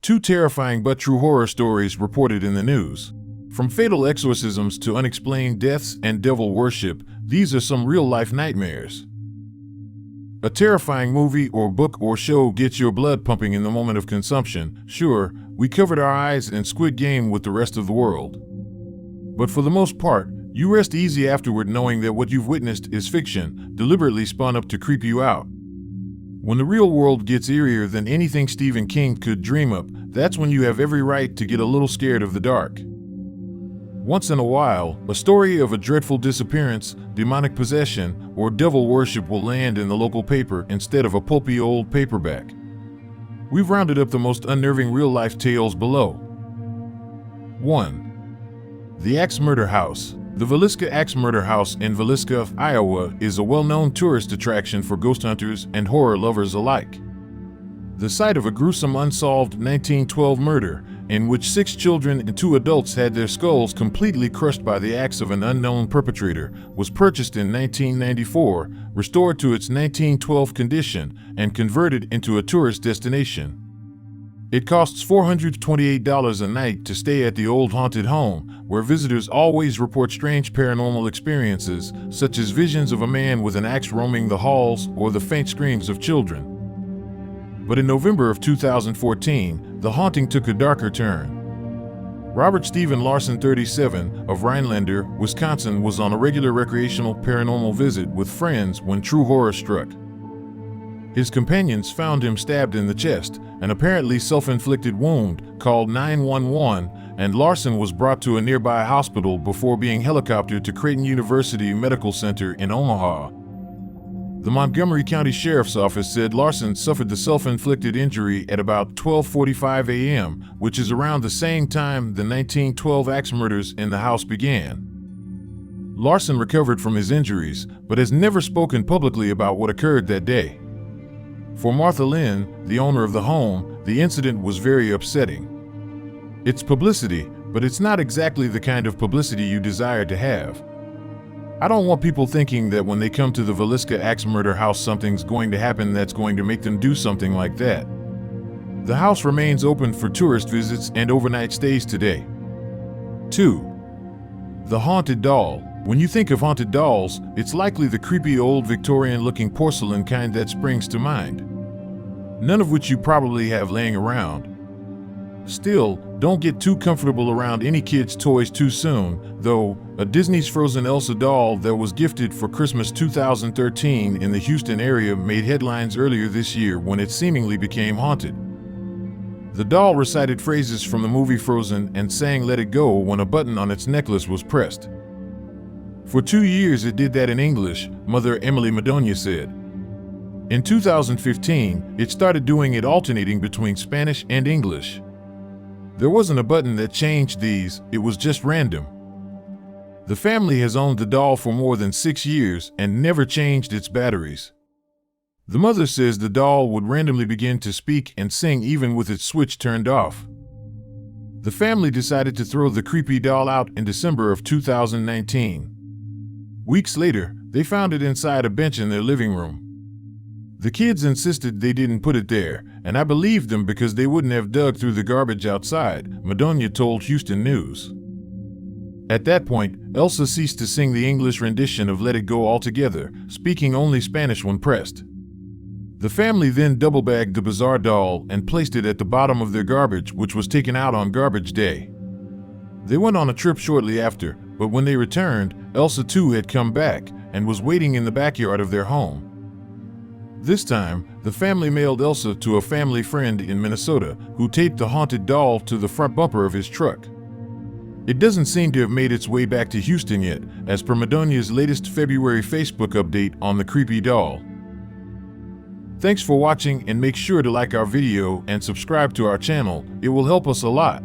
Two terrifying but true horror stories reported in the news. From fatal exorcisms to unexplained deaths and devil worship, these are some real-life nightmares. A terrifying movie or book or show gets your blood pumping in the moment of consumption. Sure, we covered our eyes in Squid Game with the rest of the world. But for the most part, you rest easy afterward knowing that what you've witnessed is fiction, deliberately spun up to creep you out. When the real world gets eerier than anything Stephen King could dream up, that's when you have every right to get a little scared of the dark. Once in a while, a story of a dreadful disappearance, demonic possession, or devil worship will land in the local paper instead of a pulpy old paperback. We've rounded up the most unnerving real-life tales below. 1. The Axe Murder House. The Villisca Axe Murder House in Villisca, Iowa, is a well-known tourist attraction for ghost hunters and horror lovers alike. The site of a gruesome unsolved 1912 murder, in which 6 children and 2 adults had their skulls completely crushed by the axe of an unknown perpetrator, was purchased in 1994, restored to its 1912 condition, and converted into a tourist destination. It costs $428 a night to stay at the old haunted home, where visitors always report strange paranormal experiences, such as visions of a man with an axe roaming the halls or the faint screams of children. But in November of 2014, the haunting took a darker turn. Robert Stephen Larson, 37, of Rhinelander, Wisconsin, was on a regular recreational paranormal visit with friends when true horror struck. His companions found him stabbed in the chest, an apparently self-inflicted wound, called 911, and Larson was brought to a nearby hospital before being helicoptered to Creighton University Medical Center in Omaha. The Montgomery County Sheriff's Office said Larson suffered the self-inflicted injury at about 12:45 a.m., which is around the same time the 1912 axe murders in the house began. Larson recovered from his injuries, but has never spoken publicly about what occurred that day. For Martha Lynn, the owner of the home, the incident was very upsetting. It's publicity, but it's not exactly the kind of publicity you desire to have. I don't want people thinking that when they come to the Villisca Axe Murder House something's going to happen that's going to make them do something like that. The house remains open for tourist visits and overnight stays today. 2. The Haunted Doll. When you think of haunted dolls, it's likely the creepy old Victorian-looking porcelain kind that springs to mind. None of which you probably have laying around. Still, don't get too comfortable around any kid's toys too soon, though. A Disney's Frozen Elsa doll that was gifted for Christmas 2013 in the Houston area made headlines earlier this year when it seemingly became haunted. The doll recited phrases from the movie Frozen and sang "Let It Go" when a button on its necklace was pressed. For 2 years it did that in English, Mother Emily Madonia said. In 2015, it started doing it alternating between Spanish and English. There wasn't a button that changed these, it was just random. The family has owned the doll for more than 6 years and never changed its batteries. The mother says the doll would randomly begin to speak and sing even with its switch turned off. The family decided to throw the creepy doll out in December of 2019. Weeks later, they found it inside a bench in their living room. The kids insisted they didn't put it there, and I believed them because they wouldn't have dug through the garbage outside, Madonia told Houston News. At that point, Elsa ceased to sing the English rendition of "Let It Go" altogether, speaking only Spanish when pressed. The family then double-bagged the bizarre doll and placed it at the bottom of their garbage, which was taken out on garbage day. They went on a trip shortly after, but when they returned, Elsa too had come back and was waiting in the backyard of their home. This time, the family mailed Elsa to a family friend in Minnesota who taped the haunted doll to the front bumper of his truck. It doesn't seem to have made its way back to Houston yet, as per Madonia's latest February Facebook update on the creepy doll. Thanks for watching, and make sure to like our video and subscribe to our channel. It will help us a lot.